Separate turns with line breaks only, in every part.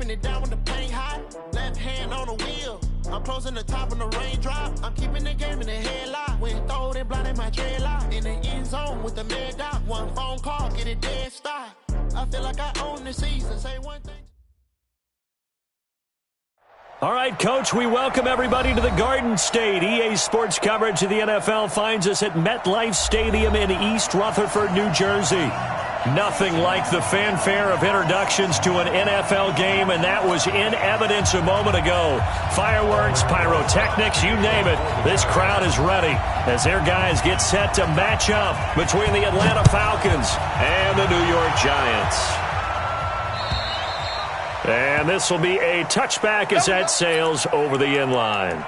Wiping it down when the paint hot. Left hand on the wheel. I'm closing the top when the raindrop. I'm keeping the game in the headlock. When throwed and blinded my dreadlock. In the end zone with the mad dot. One phone call, get it dead stop. I feel like I own the season. Say one thing.
All right, Coach, we welcome everybody to the Garden State. EA Sports coverage of the NFL finds us at MetLife Stadium in East Rutherford, New Jersey. Nothing like the fanfare of introductions to an NFL game, and that was in evidence a moment ago. Fireworks, pyrotechnics, you name it. This crowd is ready as their guys get set to match up between the Atlanta Falcons and the New York Giants. And this will be a touchback as that sails over the end line.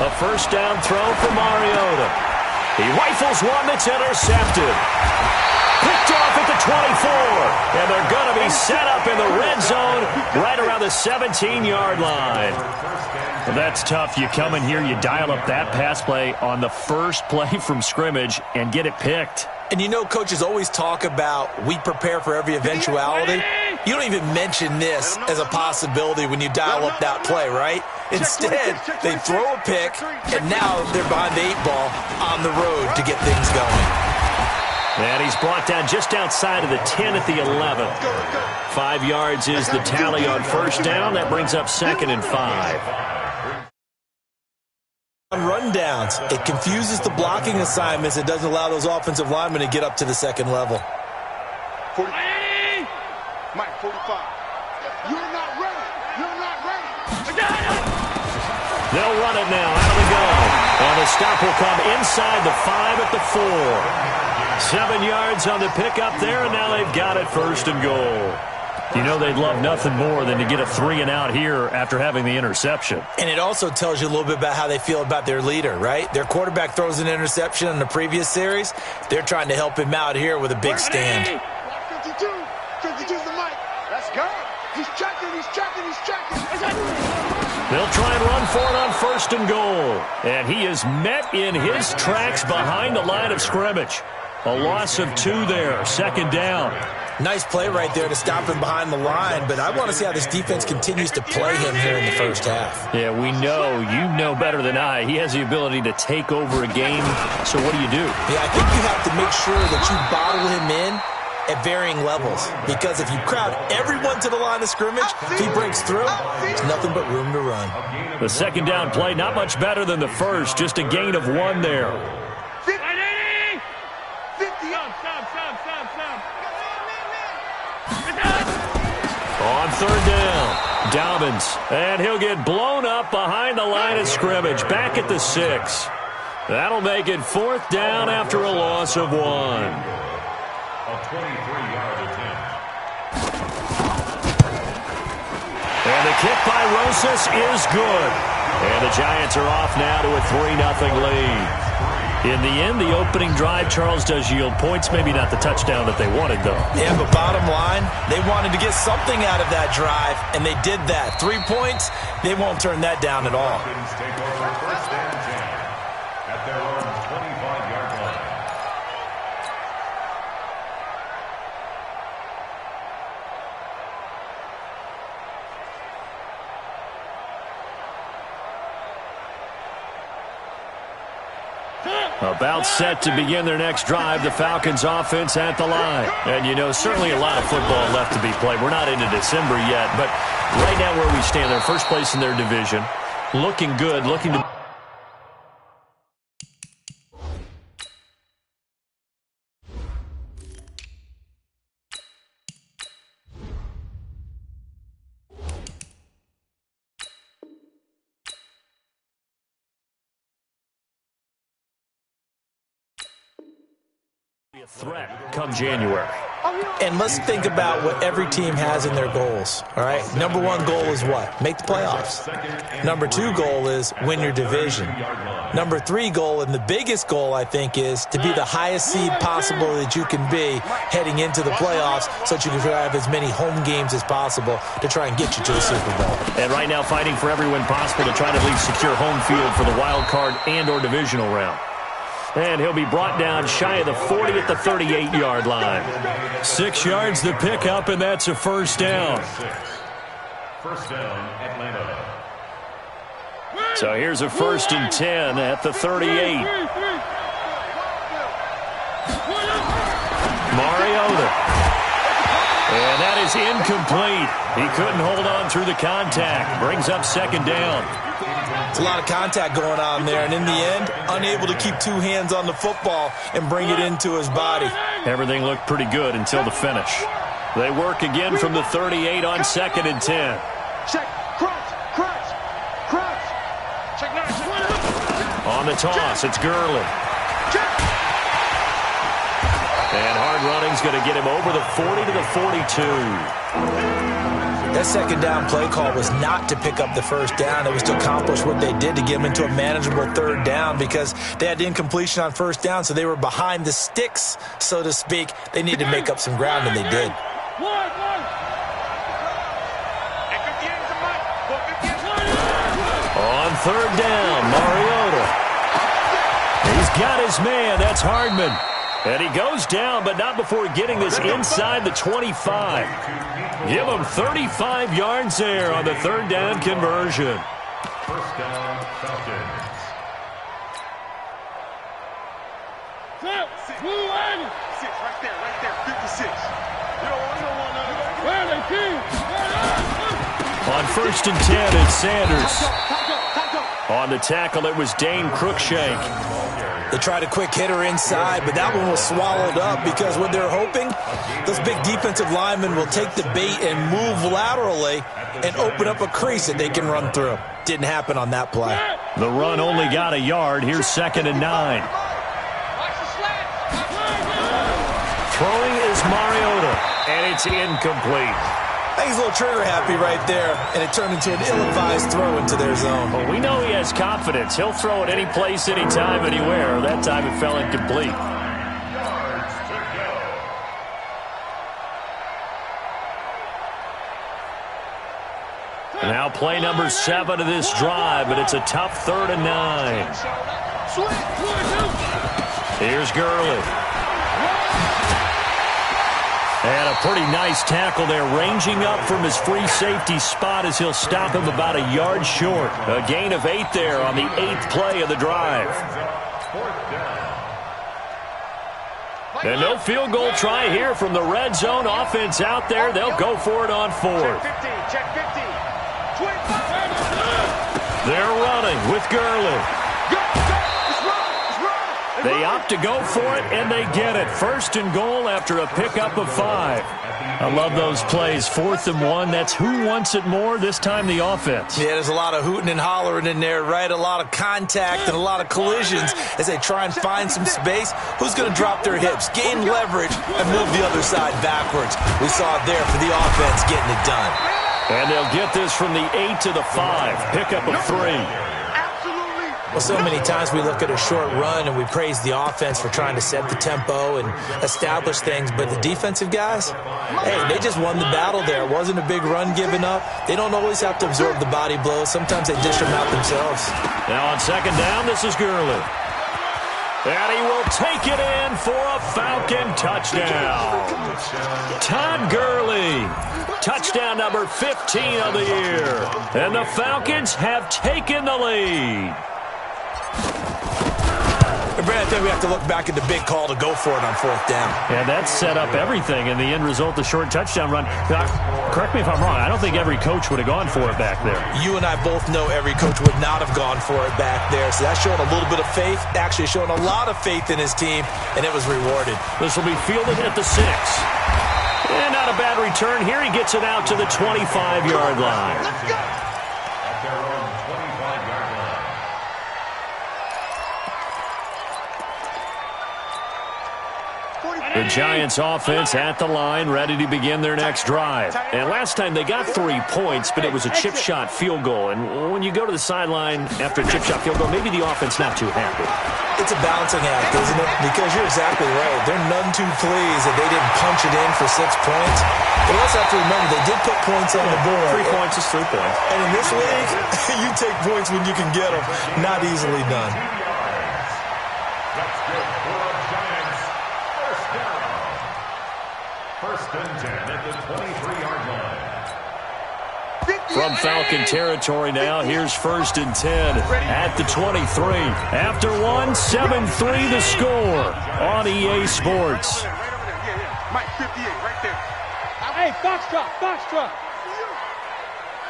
A first down throw for Mariota. He rifles one that's intercepted. Picked off at the 24. And they're going to be set up in the red zone right around the 17-yard line. Well, that's tough. You come in here, you dial up that pass play on the first play from scrimmage and get it picked.
And you know, coaches always talk about we prepare for every eventuality. You don't even mention this as a possibility when you dial up that play, right? Instead, they throw a pick, and now they're behind the 8-ball on the road to get things going.
And he's brought down just outside of the 10 at the 11. 5 yards is the tally on first down. That brings up 2nd and 5.
On rundowns, it confuses the blocking assignments. It doesn't allow those offensive linemen to get up to the second level.
40. Mike, 45. You're not ready. You're not ready.
They'll run it now. Out we go. And the stop will come inside the 5 at the 4. 7 yards on the pickup there, and now they've got it 1st and goal. You know they'd love nothing more than to get a 3-and-out here after having the interception.
And it also tells you a little bit about how they feel about their leader, right? Their quarterback throws an interception in the previous series. They're trying to help him out here with a big stand.
52. 52's the mic. Let's go. He's checking.
They'll try and run for it on 1st and goal. And he is met in his tracks behind the line of scrimmage. A loss of 2 there. 2nd down.
Nice play right there to stop him behind the line, but I want to see how this defense continues to play him here in the first half.
Yeah, we know. You know better than I. He has the ability to take over a game. So what do you do?
Yeah, I think you have to make sure that you bottle him in at varying levels, because if you crowd everyone to the line of scrimmage, if he breaks through, there's nothing but room to run.
The 2nd down play, not much better than the first, just a gain of 1 there.
50.
On 3rd down, Dobbins, and he'll get blown up behind the line of scrimmage, back at the 6. That'll make it 4th down after a loss of 1.
A 23-yard attempt.
And the kick by Rosas is good. And the Giants are off now to a 3-0 lead. In the end, the opening drive, Charles, does yield points. Maybe not the touchdown that they wanted, though.
Yeah, but bottom line, they wanted to get something out of that drive, and they did that. 3 points, they won't turn that down at all.
Take over 1st and 10 at their own 25-yard line.
About set to begin their next drive, the Falcons offense at the line. And, you know, certainly a lot of football left to be played. We're not into December yet, but right now where we stand, they're first place in their division. Looking good, looking to... threat come January.
And let's think about what every team has in their goals, all right? Number one goal is what? Make the playoffs. Number two goal is win your division. Number three goal, and the biggest goal, I think, is to be the highest seed possible that you can be heading into the playoffs so that you can have as many home games as possible to try and get you to the Super Bowl.
And right now fighting for every win possible to try to at least secure home field for the wild card and or divisional round. And he'll be brought down shy of the 40 at the 38-yard line. 6 yards to pick up, and that's a first down.
First down, Atlanta.
So here's a 1st and 10 at the 38. Mariota. And that is incomplete. He couldn't hold on through the contact. Brings up 2nd down.
It's a lot of contact going on there, and in the end, unable to keep 2 hands on the football and bring it into his body.
Everything looked pretty good until the finish. They work again from the 38 on 2nd and 10.
Check, cross. Check now.
On the toss, it's Gurley. And hard running's going to get him over the 40 to the 42.
That 2nd down play call was not to pick up the 1st down. It was to accomplish what they did to get them into a manageable 3rd down because they had incompletion on 1st down, so they were behind the sticks, so to speak. They needed to make up some ground, and they did.
On 3rd down, Mariota. He's got his man. That's Hardman. And he goes down, but not before getting this inside the 25. Give him 35 yards there on the 3rd down conversion.
First down, Falcons.
Six, right there, 56.
On 1st and 10, it's Sanders. On the tackle, it was Dane Cruikshank.
They tried a quick hitter inside, but that one was swallowed up because what they're hoping, those big defensive linemen will take the bait and move laterally and open up a crease that they can run through. Didn't happen on that play.
The run only got a yard. Here's 2nd and 9. Throwing is Mariota, and it's incomplete.
I think he's a little trigger happy right there, and it turned into an ill-advised throw into their zone.
Well, we know he has confidence. He'll throw it any place, anytime, anywhere. That time it fell incomplete.
Yards to go.
Now play number 7 of this drive, but it's a tough 3rd and 9. Here's Gurley. And a pretty nice tackle there, ranging up from his free safety spot as he'll stop him about a yard short. A gain of 8 there on the 8th play of the drive. And no field goal try here from the red zone. Offense out there. They'll go for it on 4th.
Check 50.
They're running with Gurley. They opt to go for it, and they get it. 1st and goal after a pickup of 5. I love those plays. 4th and 1. That's who wants it more, this time the offense.
Yeah, there's a lot of hooting and hollering in there, right? A lot of contact and a lot of collisions as they try and find some space. Who's going to drop their hips, gain leverage, and move the other side backwards? We saw it there for the offense getting it done.
And they'll get this from the 8 to the 5. Pickup of 3.
Well, so many times we look at a short run and we praise the offense for trying to set the tempo and establish things, but the defensive guys, hey, they just won the battle there. It wasn't a big run given up. They don't always have to absorb the body blows. Sometimes they dish them out themselves.
Now on 2nd down, this is Gurley. And he will take it in for a Falcon touchdown. Todd Gurley, touchdown number 15 of the year. And the Falcons have taken the lead.
Brad, I think we have to look back at the big call to go for it on 4th down.
Yeah, that set up everything in the end result, the short touchdown run. Correct me if I'm wrong. I don't think every coach would have gone for it back there.
You and I both know every coach would not have gone for it back there. So that showed a little bit of faith, actually showing a lot of faith in his team, and it was rewarded.
This will be fielded at the 6. And not a bad return. Here he gets it out to the 25-yard line.
At their own 25-yard line.
The Giants offense at the line, ready to begin their next drive. And last time they got 3 points, but it was a chip shot field goal. And when you go to the sideline after a chip shot field goal, maybe the offense not too happy.
It's a balancing act, isn't it? Because you're exactly right. They're none too pleased that they didn't punch it in for 6 points. But you also have to remember, they did put points on the board.
3 points is 3 points.
And in this league, you take points when you can get them. Not easily done.
That's good for the Giants. First down. First and 10 at the 23-yard line.
From Falcon territory now, here's first and 10 at the 23. After 1, 7-3 the score on EA Sports.
Mike, 58, right there.
Hey, box truck.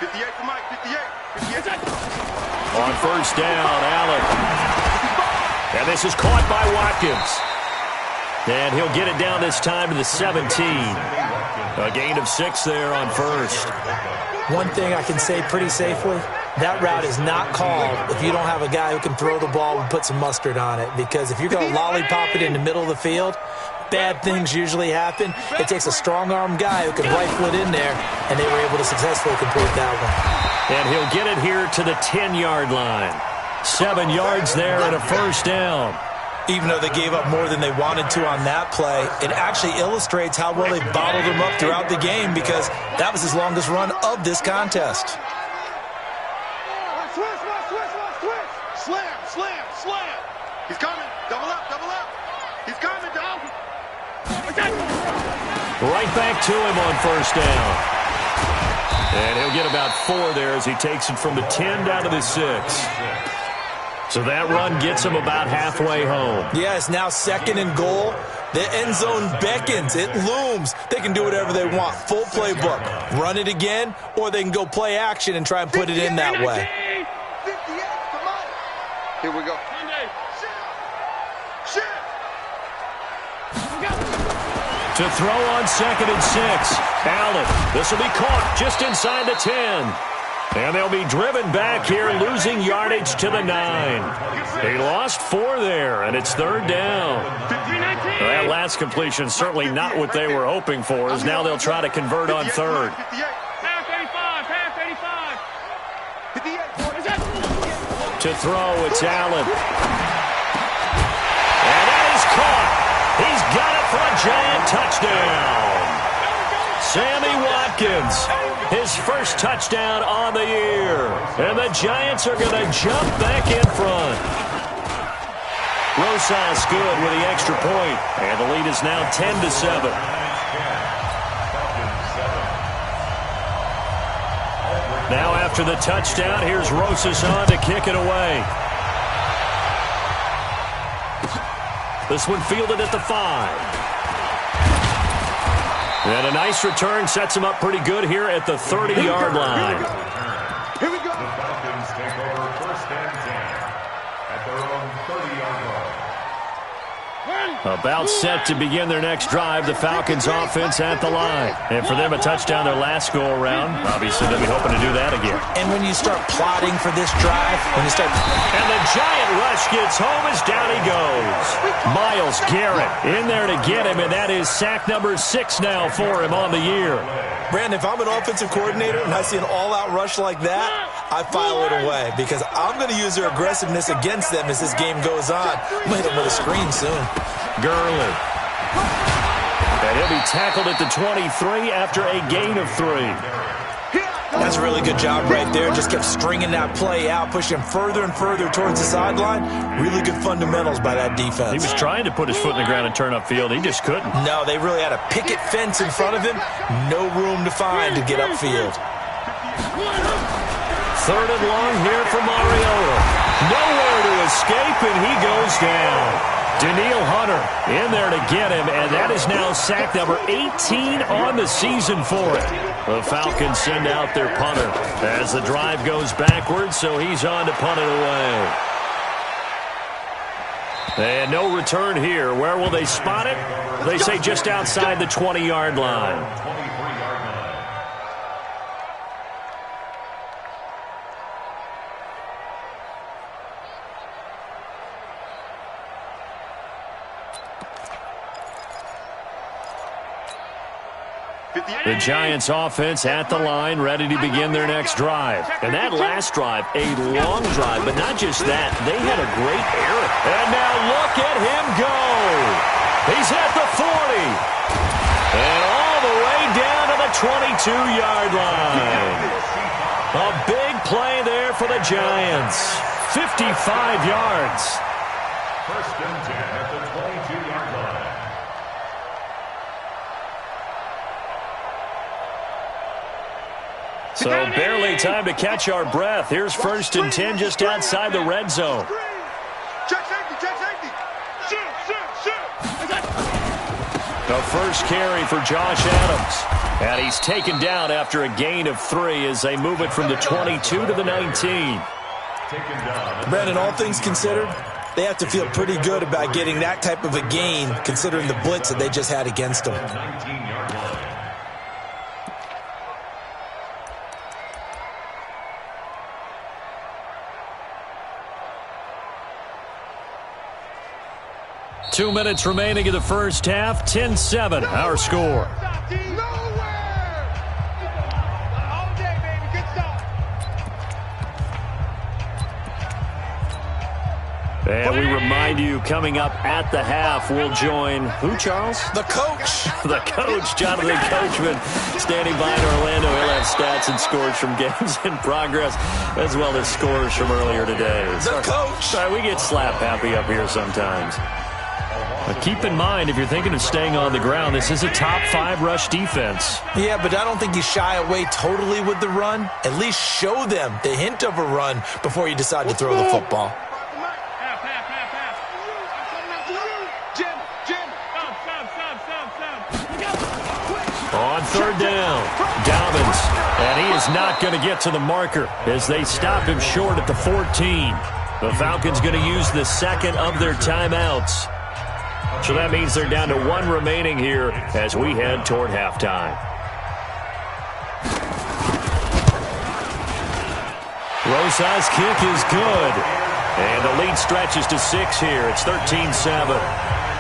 58 for Mike, 58.
On first down, Allen. And this is caught by Watkins. And he'll get it down this time to the 17. A gain of 6 there on first.
One thing I can say pretty safely, that route is not called if you don't have a guy who can throw the ball and put some mustard on it. Because if you're going to lollipop it in the middle of the field, bad things usually happen. It takes a strong-armed guy who can rifle it in there, and they were able to successfully complete that one.
And he'll get it here to the 10-yard line. 7 yards there and a first down.
Even though they gave up more than they wanted to on that play, it actually illustrates how well they bottled him up throughout the game because that was his longest run of this contest.
Switch. Slam. He's coming. Double up. He's coming, dog.
Right back to him on first down. And he'll get about 4 there as he takes it from the 10 down to the 6. So that run gets him about halfway home.
Yeah, it's now 2nd and goal. The end zone beckons. It looms. They can do whatever they want. Full playbook. Run it again, or they can go play action and try and put it in that way.
58, come on. Here we go. Shit.
To throw on 2nd and 6. Allen. This will be caught just inside the 10. And they'll be driven back here, losing yardage to the 9. They lost 4 there, and it's 3rd down. That last completion certainly not what they were hoping for, as now they'll try to convert on 3rd.
Pass 85.
To throw, it's Allen. And that is caught. He's got it for a giant touchdown. Sammy Watkins, his first touchdown on the year. And the Giants are going to jump back in front. Rosas good with the extra point. And the lead is now 10-7. Now after the touchdown, here's Rosas on to kick it away. This one fielded at the 5. And a nice return sets him up pretty good here at the 30-yard line.
Here we go.
The Falcons take over first and 10 at their own 30-yard line.
About set to begin their next drive, the Falcons offense at the line. And for them, a touchdown their last go-around. Obviously, they'll be hoping to do that again.
And when you start plotting for this drive,
And the giant rush gets home as down he goes. Myles Garrett in there to get him, and that is sack number 6 now for him on the year.
Brandon, if I'm an offensive coordinator and I see an all-out rush like that, I file it away because I'm going to use their aggressiveness against them as this game goes on. I'm going to hit them with a screen soon.
Gurley. And he'll be tackled at the 23 after a gain of 3.
That's a really good job right there. Just kept stringing that play out, pushing him further and further towards the sideline. Really good fundamentals by that defense.
He was trying to put his foot in the ground and turn upfield. He just couldn't.
No, they really had a picket fence in front of him. No room to find to get upfield.
3rd and long here for Mariota. Nowhere to escape, and he goes down. Daniil Hunter in there to get him, and that is now sack number 18 on the season for it. The Falcons send out their punter as the drive goes backwards, so he's on to punt it away. And no return here. Where will they spot it? They say just outside the 20-yard line. The Giants offense at the line, ready to begin their next drive. And that last drive, a long drive, but not just that. They had a great error. And now look at him go. He's at the 40. And all the way down to the 22-yard line. A big play there for the Giants. 55 yards.
First and 10 at the 22-yard line.
So barely time to catch our breath. Here's first and 10 just outside the red zone.
Check safety, check safety. Shoot.
The first carry for Josh Adams. And he's taken down after a gain of 3 as they move it from the 22 to the 19.
Brandon, all things considered, they have to feel pretty good about getting that type of a gain considering the blitz that they just had against them.
19-yard line.
Two minutes remaining in the first half. 10-7, our score. And we remind you, coming up at the half, we'll join who, Charles?
The coach.
The coach, Jonathan Coachman, standing by in Orlando. He'll have stats and scores from games in progress, as well as scores from earlier today.
The coach.
Sorry, we get slap happy up here sometimes. But keep in mind, if you're thinking of staying on the ground, this is a top 5 rush defense.
Yeah, but I don't think you shy away totally with the run. At least show them the hint of a run before you decide to throw the football.
On third down, Dobbins, and he is not going to get to the marker as they stop him short at the 14. The Falcons going to use the second of their timeouts. So that means they're down to 1 remaining here as we head toward halftime. Rosa's kick is good. And the lead stretches to 6 here. It's 13-7.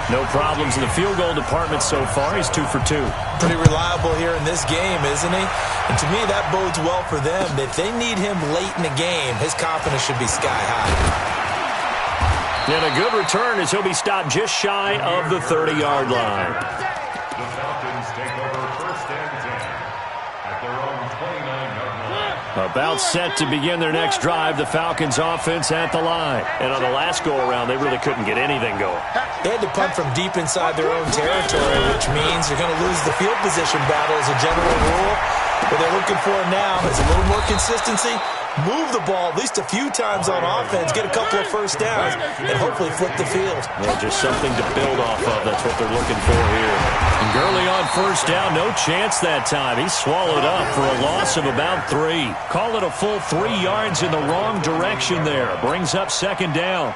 No problems in the field goal department so far. He's 2 for 2.
Pretty reliable here in this game, isn't he? And to me, that bodes well for them. If they need him late in the game, his confidence should be sky high.
And a good return as he'll be stopped just shy of the 30-yard line.
The Falcons take over first and 10 at their own 29-yard line.
About set to begin their next drive, the Falcons offense at the line. And on the last go-around, they really couldn't get anything going.
They had to punt from deep inside their own territory, which means they're going to lose the field position battle as a general rule. What they're looking for now is a little more consistency, move the ball at least a few times on offense, get a couple of first downs, and hopefully flip the field.
Yeah, just something to build off of. That's what they're looking for here. And Gurley on first down, no chance that time. He's swallowed up for a loss of about 3. Call it a full 3 yards in the wrong direction there. Brings up second down.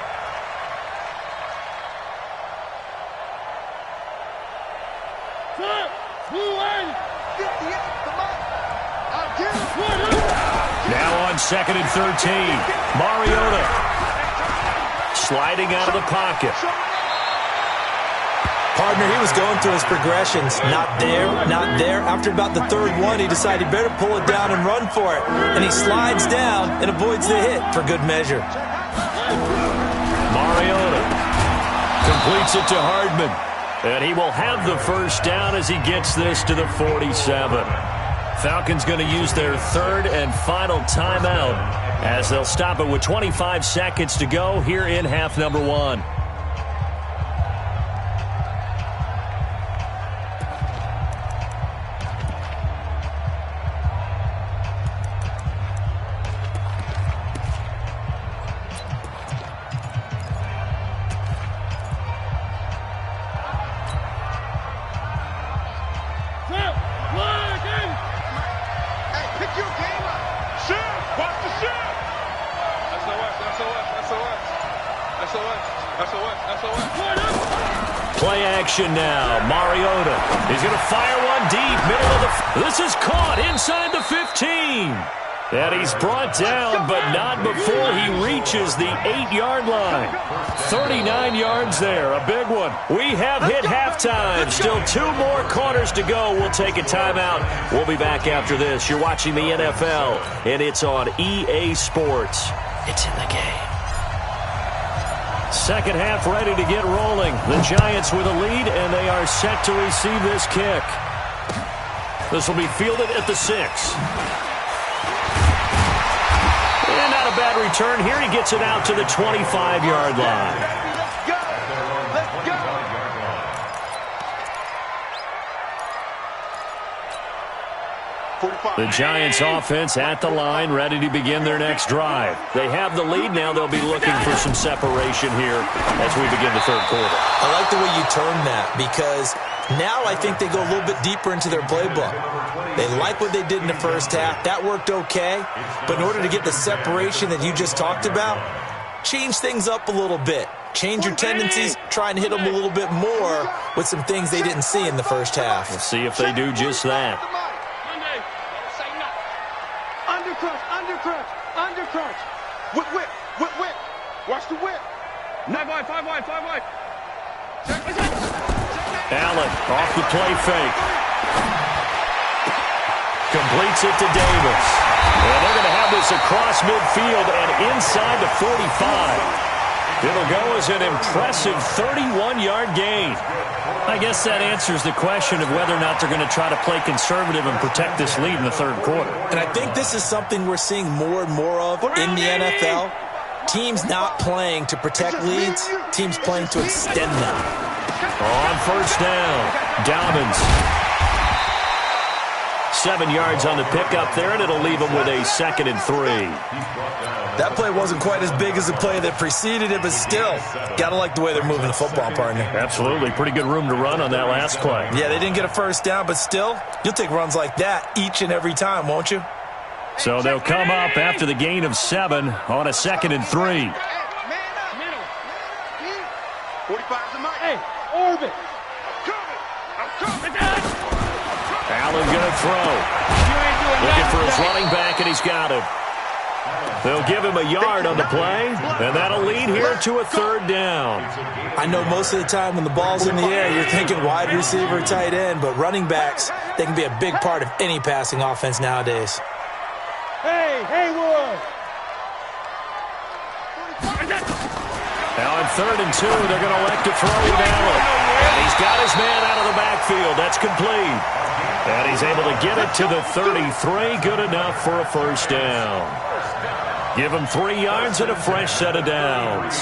Now on second and 13, Mariota sliding out of the pocket.
Partner, he was going through his progressions. Not there, not there. After about the 3rd one, he decided he better pull it down and run for it. And he slides down and avoids the hit for good measure.
Mariota completes it to Hardman. And he will have the first down as he gets this to the 47. Falcons going to use their 3rd and final timeout as they'll stop it with 25 seconds to go here in half number 1. Play action now. Mariota. He's going to fire one deep. Middle of the... This is caught inside the 15. And he's brought down, but not before he reaches the 8-yard line. 39 yards there, a big one. We have hit halftime. Still 2 more quarters to go. We'll take a timeout. We'll be back after this. You're watching the NFL, and it's on EA Sports. It's in the game. Second half ready to get rolling. The Giants with a lead, and they are set to receive this kick. This will be fielded at the 6. And not a bad return here. He gets it out to the 25-yard line.
Let's go. Let's go.
The Giants offense at the line, ready to begin their next drive. They have the lead now. They'll be looking for some separation here as we begin the third quarter.
I like the way you term that, because now I think they go a little bit deeper into their playbook. They like what they did in the first half. That worked okay. But in order to get the separation that you just talked about, change things up a little bit. Change your tendencies, try and hit them a little bit more with some things they didn't see in the first half.
We'll see if they do just that.
Undercrunch. Whip. Watch the whip.
5 wide.
Allen off the play fake. Completes it to Davis. And they're going to have this across midfield and inside the 45. It'll go as an impressive 31-yard gain. I guess that answers the question of whether or not they're going to try to play conservative and protect this lead in the third quarter.
And I think this is something we're seeing more and more of in the NFL. Teams not playing to protect leads, teams playing to extend them.
On first down, Dobbins. 7 yards on the pickup there, and it'll leave him with a 2nd and 3.
That play wasn't quite as big as the play that preceded it, but still, gotta like the way they're moving the football, partner.
Absolutely. Pretty good room to run on that last play.
Yeah, they didn't get a first down, but still, you'll take runs like that each and every time, won't you?
So they'll come up after the gain of 7 on a 2nd and 3.
45's the mark.
Hey, orbit.
I'm coming.
Allen going to throw.
You ain't doing
Looking
nothing
for his
today.
running back, and he's got him. They'll give him a yard on the play, and that'll lead here to a 3rd down.
I know most of the time when the ball's in the air, you're thinking wide receiver, tight end, but running backs, they can be a big part of any passing offense nowadays.
Hey, Haywood.
Now in 3rd and 2, they're going to elect to throw with Allen. And he's got his man out of the backfield. That's complete. And he's able to get it to the 33. Good enough for a first down. Give him 3 yards and a fresh set of downs.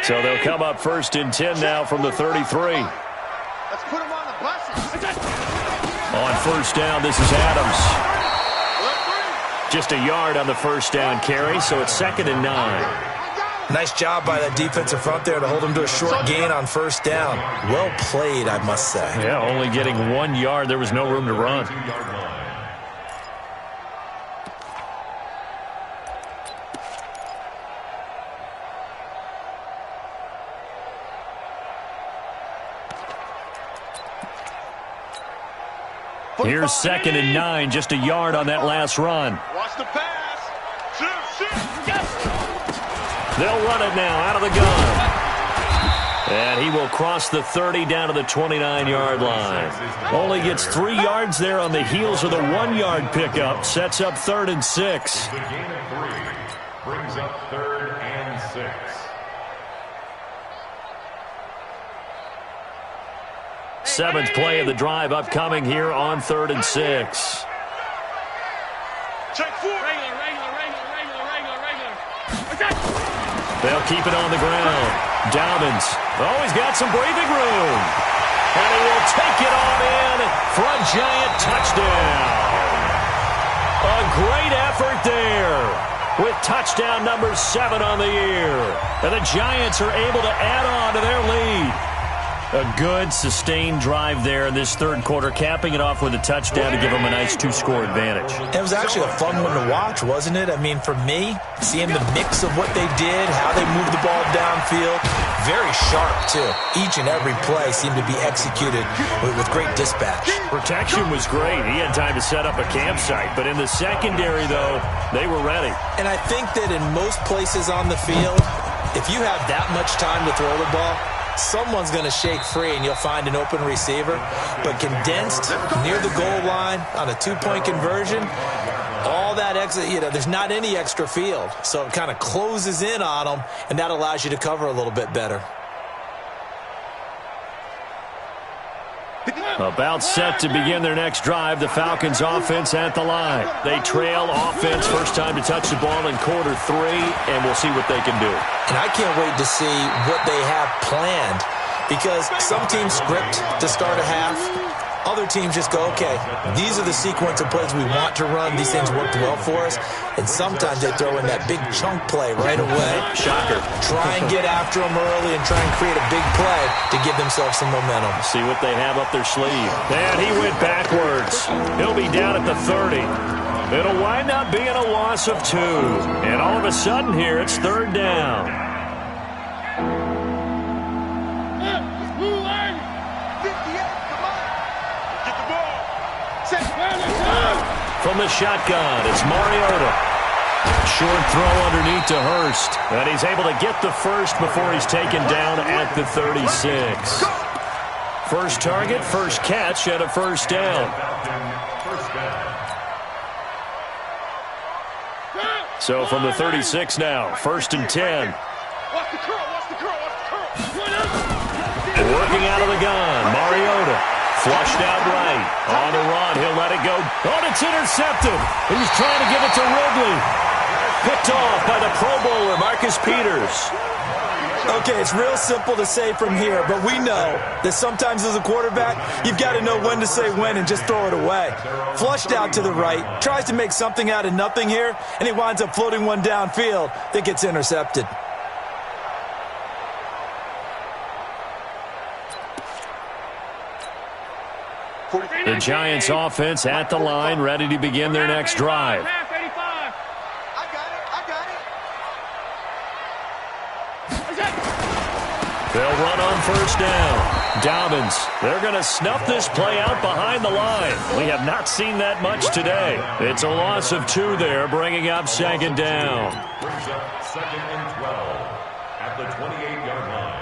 So they'll come up 1st and 10 now from the 33.
Let's put him on the buses.
On first down, this is Adams. Just a yard on the first down carry, so it's 2nd and 9.
Nice job by that defensive front there to hold him to a short gain on first down. Well played, I must say.
Yeah, only getting 1 yard. There was no room to run. Here's 2nd and 9, just a yard on that last run.
Watch the pass. Shoot.
They'll run it now out of the gun. And he will cross the 30 down to the 29-yard line. Only gets 3 yards there on the heels of the 1-yard pickup. Sets up 3rd and 6.
The gain of 3 brings up 3rd and 6.
Seventh play of the drive upcoming here on 3rd and 6.
Check 4.
Regular.
They'll keep it on the ground. Dobbins. Oh, he's got some breathing room. And he will take it on in for a giant touchdown. A great effort there with touchdown number 7 on the year. And the Giants are able to add on to their lead. A good, sustained drive there in this third quarter, capping it off with a touchdown to give them a nice 2-score advantage.
It was actually a fun one to watch, wasn't it? I mean, for me, seeing the mix of what they did, how they moved the ball downfield, very sharp, too. Each and every play seemed to be executed with great dispatch.
Protection was great. He had time to set up a campsite, but in the secondary, though, they were ready.
And I think that in most places on the field, if you have that much time to throw the ball, someone's going to shake free and you'll find an open receiver. But condensed near the goal line on a 2-point conversion, all that there's not any extra field. So it kind of closes in on them, and that allows you to cover a little bit better.
About set to begin their next drive, the Falcons offense at the line. They trail offense, first time to touch the ball in quarter 3, and we'll see what they can do.
And I can't wait to see what they have planned, because some teams script to start a half. Other teams just go, okay, these are the sequence of plays we want to run. These things worked well for us. And sometimes they throw in that big chunk play right away.
Shocker.
Try and get after them early and try and create a big play to give themselves some momentum.
See what they have up their sleeve. And he went backwards. He'll be down at the 30. It'll wind up being a loss of 2. And all of a sudden here, it's third down. From the shotgun, it's Mariota. Short throw underneath to Hurst. And he's able to get the first before he's taken down at the 36. First target, first catch, and a first down. So from the 36 now, 1st and 10. Working out of the gun, Mariota. Flushed out right. On the run. He'll let it go. Oh, it's intercepted. He's trying to give it to Ridley. Picked off by the Pro Bowler, Marcus Peters.
Okay, it's real simple to say from here, but we know that sometimes as a quarterback, you've got to know when to say when and just throw it away. Flushed out to the right. Tries to make something out of nothing here, and he winds up floating one downfield that gets intercepted.
The Giants offense at the line, ready to begin their next drive. They'll run on first down. Dobbins, they're going to snuff this play out behind the line. We have not seen that much today. It's a loss of 2 there, bringing up second down.
Brings up 2nd and 12 at the 28-yard line.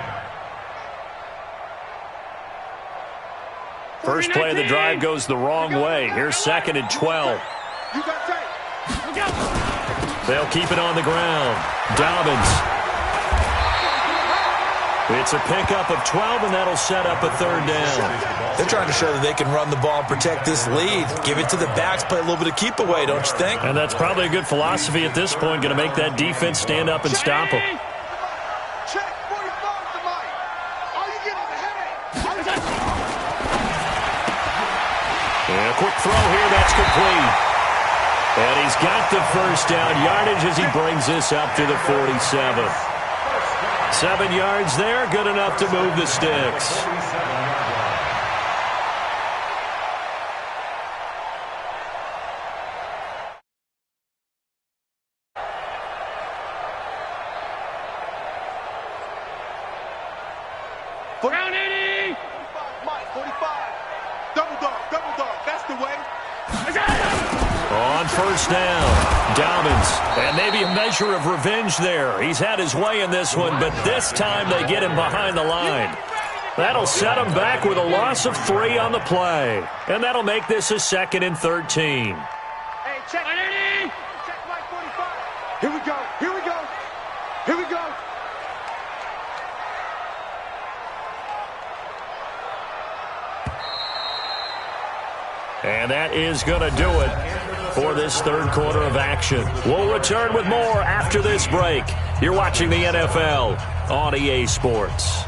First play of the drive goes the wrong way. Here's 2nd and 12. They'll keep it on the ground. Dobbins. It's a pickup of 12, and that'll set up a third down.
They're trying to show that they can run the ball and protect this lead. Give it to the backs, play a little bit of keep away, don't you think?
And that's probably a good philosophy at this point, going to make that defense stand up and stop them. And a quick throw here, that's complete. And he's got the first down yardage as he brings this up to the 47. 7 yards there, good enough to move the sticks.
Round 80!
45. Double dog, that's the way.
On first down, Dobbins, and maybe a measure of revenge there. He's had his way in this one, but this time they get him behind the line. That'll set him back with a loss of 3 on the play, and that'll make this a 2nd and 13.
Hey, check Mike 45. Here we go.
And that is going to do it for this third quarter of action. We'll return with more after this break. You're watching the NFL on EA Sports.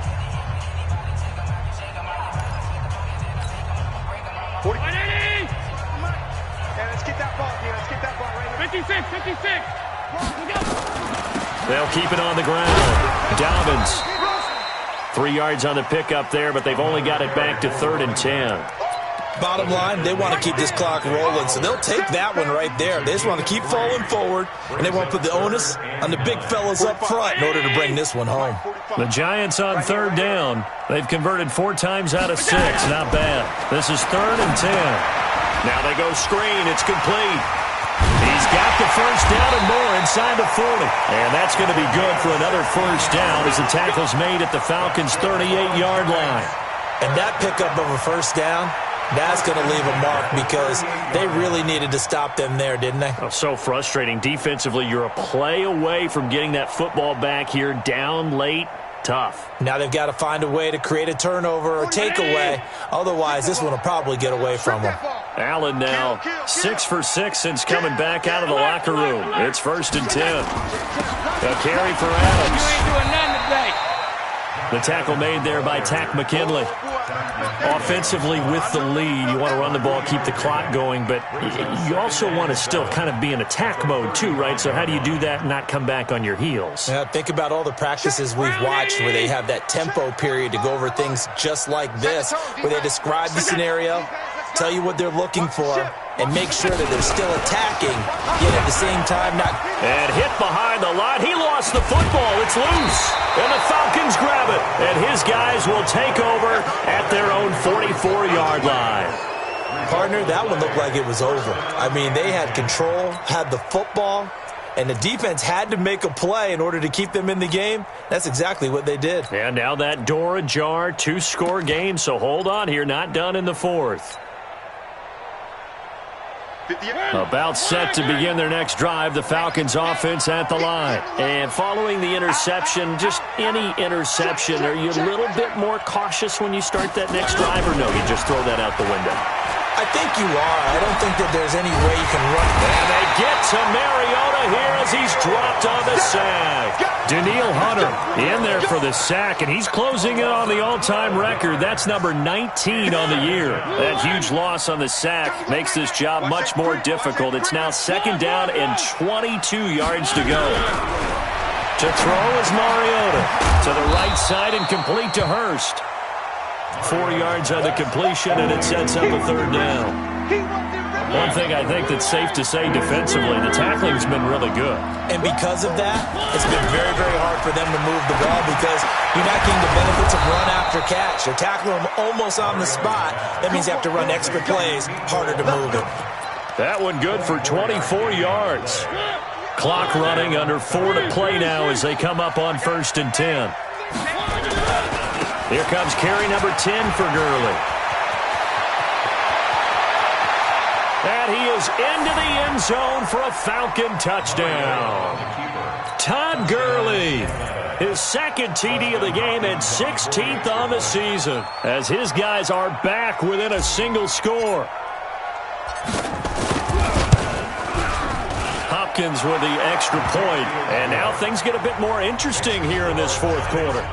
180! Let's get that ball here. Let's get that ball right here.
56.
They'll keep it on the ground. Dobbins 3 yards on the pickup there, but they've only got it back to 3rd and 10.
Bottom line, they want to keep this clock rolling, so they'll take that one right there. They just want to keep falling forward, and they want to put the onus on the big fellas up front in order to bring this one home.
The Giants on 3rd down. They've converted 4 times out of 6. Not bad. This is 3rd and 10. Now they go screen. It's complete. He's got the first down and more inside the 40. And that's going to be good for another first down as the tackle's made at the Falcons' 38-yard line.
And that pickup of a first down, that's going to leave a mark because they really needed to stop them there, didn't they?
Oh, so frustrating. Defensively, you're a play away from getting that football back here down late. Tough.
Now they've got to find a way to create a turnover or takeaway. Otherwise, this one will probably get away from them.
Allen now 6 for 6 since coming back out of the locker room. It's 1st and 10. A carry for Adams.
You ain't doing nothing today.
The tackle made there by Tack McKinley. Offensively with the lead, you want to run the ball, keep the clock going, but you also want to still kind of be in attack mode too, right? So how do you do that and not come back on your heels?
Yeah, think about all the practices we've watched where they have that tempo period to go over things just like this, where they describe the scenario, tell you what they're looking for, and make sure that they're still attacking, yet at the same time not...
And hit behind the line. He lost the football. It's loose. And the Falcons grab it. And his guys will take over at their own 44-yard line.
Partner, that one looked like it was over. I mean, they had control, had the football, and the defense had to make a play in order to keep them in the game. That's exactly what they did.
And now that door ajar, 2-score game, so hold on here. Not done in the 4th. About set to begin their next drive, the Falcons offense at the line. And following the interception, just any interception, are you a little bit more cautious when you start that next drive, or no, you just throw that out the window?
I think you are. I don't think that there's any way you can run.
And they get to Mariota here as he's dropped on the sack. Danielle Hunter in there for the sack, and he's closing in on the all-time record. That's number 19 on the year. That huge loss on the sack makes this job much more difficult. It's now 2nd down and 22 yards to go. To throw is Mariota. To the right side and complete to Hurst. 4 yards on the completion, and it sets up a 3rd down. One thing I think that's safe to say defensively, the tackling's been really good.
And because of that, it's been very, very hard for them to move the ball because you're not getting the benefits of run after catch. You're tackling them almost on the spot. That means you have to run extra plays, harder to move it.
That one good for 24 yards. Clock running, under 4 to play now as they come up on 1st and 10. Here comes carry number 10 for Gurley. And he is into the end zone for a Falcon touchdown. Todd Gurley, his 2nd TD of the game and 16th on the season, as his guys are back within a single score. Hopkins with the extra point, and now things get a bit more interesting here in this 4th quarter.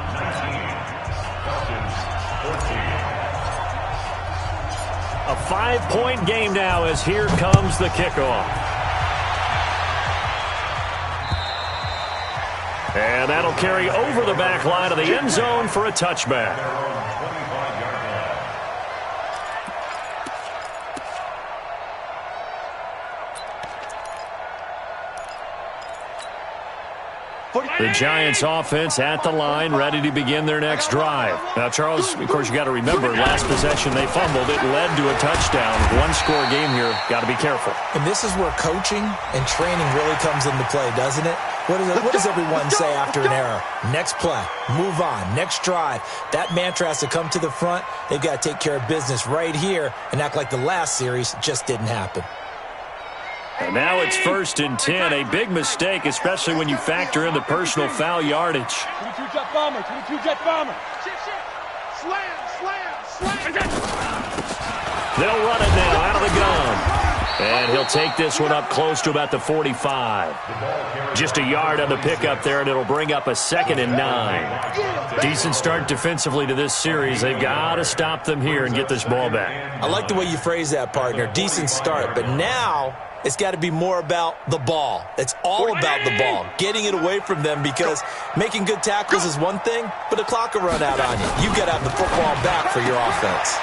A 5-point game now as here comes the kickoff. And that'll carry over the back line of the end zone for a touchback. The Giants offense at the line, ready to begin their next drive. Now, Charles, of course, you got to remember, last possession they fumbled. It led to a touchdown. 1-score game here. Got to be careful.
And this is where coaching and training really comes into play, doesn't it? What does everyone say after an error? Next play, move on, next drive. That mantra has to come to the front. They've got to take care of business right here and act like the last series just didn't happen.
And now it's 1st and 10. A big mistake, especially when you factor in the personal foul yardage.
22 jet bomber, 22 jet bomber.
Slam, slam, slam.
They'll run it now out of the gun. And he'll take this one up close to about the 45. Just a yard on the pickup there, and it'll bring up a 2nd and 9. Decent start defensively to this series. They've got to stop them here and get this ball back.
I like the way you phrase that, partner. Decent start, but now it's got to be more about the ball. It's all about the ball, getting it away from them, because making good tackles is one thing, but the clock will run out on you. You've got to have the football back for your offense.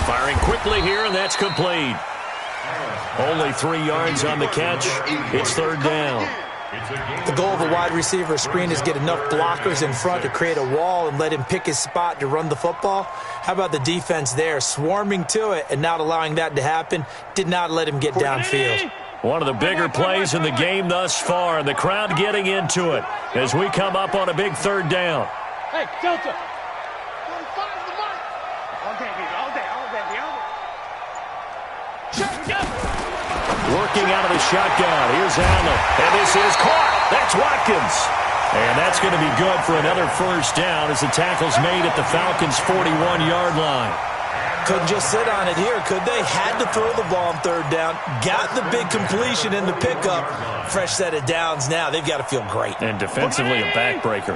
Firing quickly here, and that's complete. Only 3 yards on the catch. It's 3rd down.
The goal of a wide receiver screen is get enough blockers in front to create a wall and let him pick his spot to run the football. How about the defense there, swarming to it and not allowing that to happen? Did not let him get downfield.
One of the bigger plays in the game thus far, and the crowd getting into it as we come up on a big 3rd down.
Hey, Delta.
Working out of the shotgun. Here's Allen. And this is caught. That's Watkins. And that's going to be good for another 1st down as the tackle's made at the Falcons' 41-yard line.
Couldn't just sit on it here, could they? Had to throw the ball on 3rd down. Got the big completion in the pickup. Fresh set of downs now. They've got to feel great.
And defensively, a backbreaker.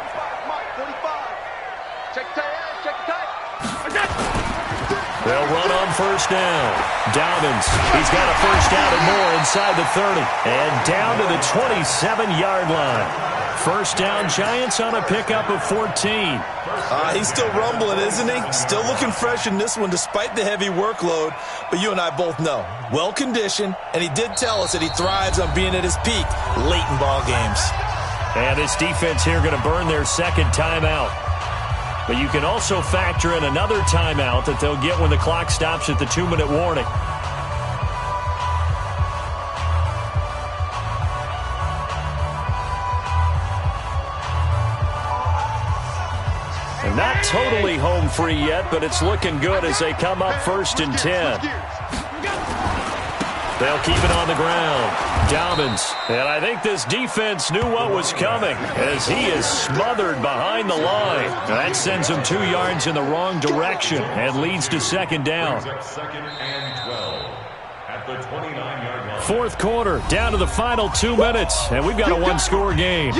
They'll run on 1st down. Dobbins, he's got a 1st down and more inside the 30. And down to the 27-yard line. 1st down, Giants on a pickup of 14.
He's still rumbling, isn't he? Still looking fresh in this one despite the heavy workload. But you and I both know, well-conditioned, and he did tell us that he thrives on being at his peak late in ball games.
And this defense here going to burn their 2nd timeout. But you can also factor in another timeout that they'll get when the clock stops at the 2-minute warning. And not totally home free yet, but it's looking good as they come up 1st and 10. They'll keep it on the ground. Dobbins. And I think this defense knew what was coming as he is smothered behind the line. That sends him 2 yards in the wrong direction and leads to 2nd down.
2nd and 12 at the 29-yard line.
4th quarter, down to the final 2 minutes, and we've got a 1-score game.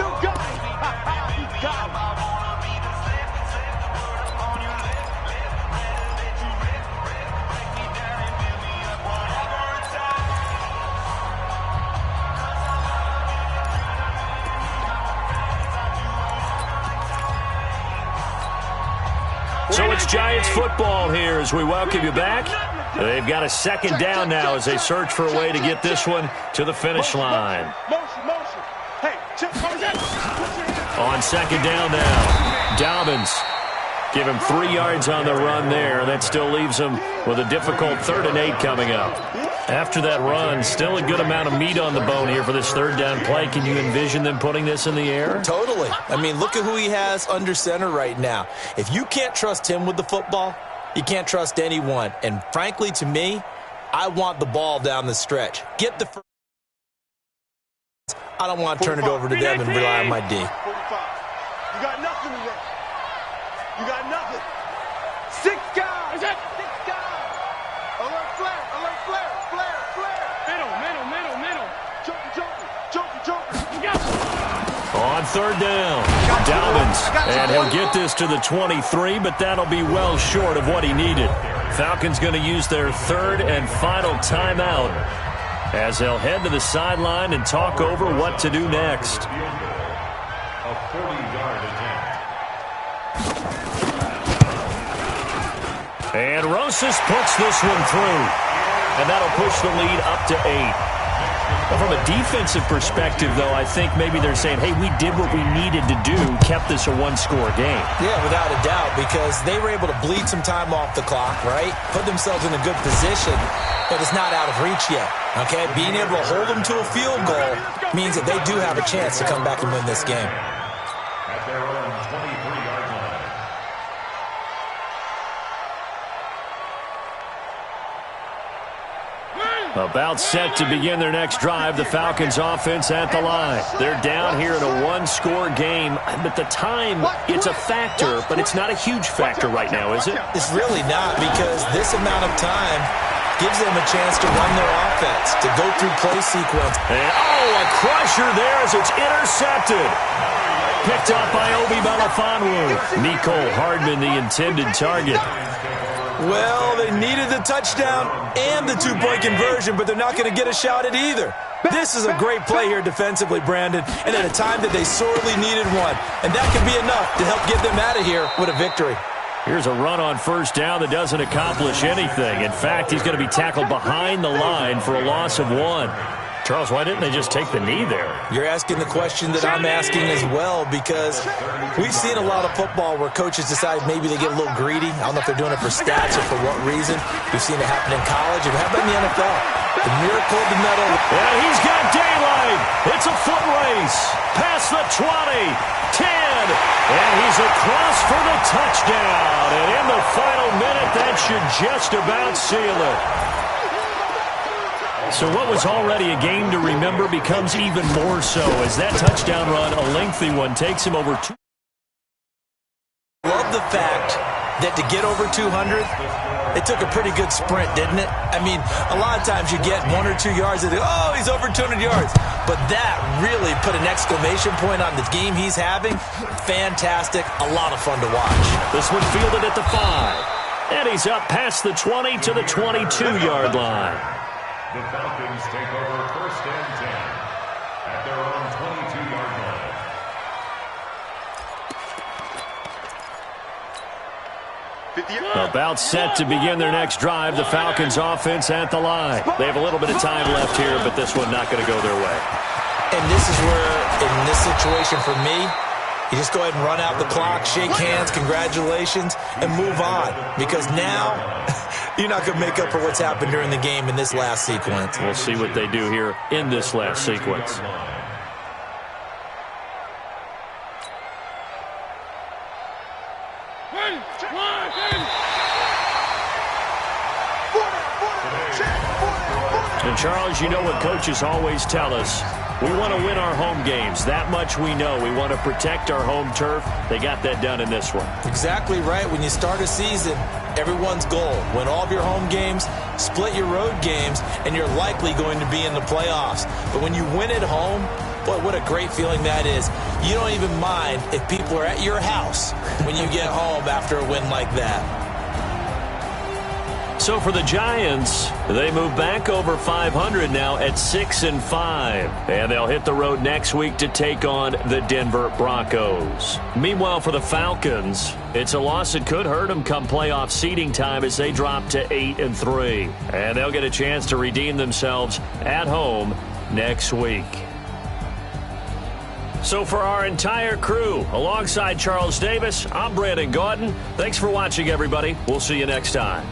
So it's Giants football here as we welcome you back. They've got a 2nd down now as they search for a way to get this one to the finish line. On 2nd down now, Dobbins. Give him 3 yards on the run there. That still leaves him with a difficult 3rd and 8 coming up. After that run, still a good amount of meat on the bone here for this 3rd down play. Can you envision them putting this in the air?
Totally. I mean, look at who he has under center right now. If you can't trust him with the football, you can't trust anyone. And frankly, to me, I want the ball down the stretch. Get the first. I don't want to turn it over to them and rely on my D.
45. You got nothing today. You got nothing. 6 guys. 6 guys. Alert flare. Alert flare. Flare. Flare. Middle. Joker.
On 3rd down, Dobbins. And he'll get this to the 23, but that'll be well short of what he needed. Falcons going to use their 3rd and final timeout as they'll head to the sideline and talk over what to do next.
A 40-yard attempt.
And Rosas puts this one through. And that'll push the lead up to 8. Well, from a defensive perspective, though, I think maybe they're saying, hey, we did what we needed to do, kept this a 1-score game.
Yeah, without a doubt, because they were able to bleed some time off the clock, right? Put themselves in a good position, but it's not out of reach yet, okay? Being able to hold them to a field goal means that they do have a chance to come back and win this game.
At their own 23-yard line.
About set to begin their next drive, the Falcons offense at the line. They're down here in a 1-score game. But the time, it's a factor, but it's not a huge factor right now, is it?
It's really not, because this amount of time gives them a chance to run their offense, to go through play sequence.
And, a crusher there as it's intercepted. Picked off by Obi Melifonwu. Mecole Hardman, the intended target.
Well, they needed the touchdown and the two-point conversion, but they're not going to get a shot at either. This is a great play here defensively, Brandon, and at a time that they sorely needed one. And that could be enough to help get them out of here with a victory.
Here's a run on first down that doesn't accomplish anything. In fact, he's going to be tackled behind the line for a loss of 1. Charles, why didn't they just take the knee there?
You're asking the question that I'm asking as well, because we've seen a lot of football where coaches decide maybe they get a little greedy. I don't know if they're doing it for stats or for what reason. We've seen it happen in college. And how about in the NFL? The miracle of the middle.
And he's got daylight. It's a foot race. Past the 20, 10, and he's across for the touchdown. And in the final minute, that should just about seal it. So what was already a game to remember becomes even more so as that touchdown run, a lengthy one, takes him over 2.
Love the fact that to get over 200, it took a pretty good sprint, didn't it? I mean, a lot of times you get 1 or 2 yards and they go, oh, he's over 200 yards. But that really put an exclamation point on the game he's having. Fantastic. A lot of fun to watch.
This one fielded at the 5. And he's up past the 20 to the 22-yard line.
The Falcons take over 1st and 10 at their own 22-yard line.
About set to begin their next drive. The Falcons offense at the line. They have a little bit of time left here, but this one not going to go their way.
And this is where, in this situation for me, you just go ahead and run out the clock, shake hands, congratulations, and move on. Because now, you're not going to make up for what's happened during the game in this last sequence.
We'll see what they do here in this last sequence. And Charles, you know what coaches always tell us. We want to win our home games. That much we know. We want to protect our home turf. They got that done in this one.
Exactly right. When you start a season, everyone's goal, win all of your home games, split your road games, and you're likely going to be in the playoffs. But when you win at home, boy, what a great feeling that is. You don't even mind if people are at your house when you get home after a win like that.
So for the Giants, they move back over 500 now at 6-5. And they'll hit the road next week to take on the Denver Broncos. Meanwhile, for the Falcons, it's a loss that could hurt them come playoff seeding time as they drop to 8-3. And they'll get a chance to redeem themselves at home next week. So for our entire crew, alongside Charles Davis, I'm Brandon Gaudin. Thanks for watching, everybody. We'll see you next time.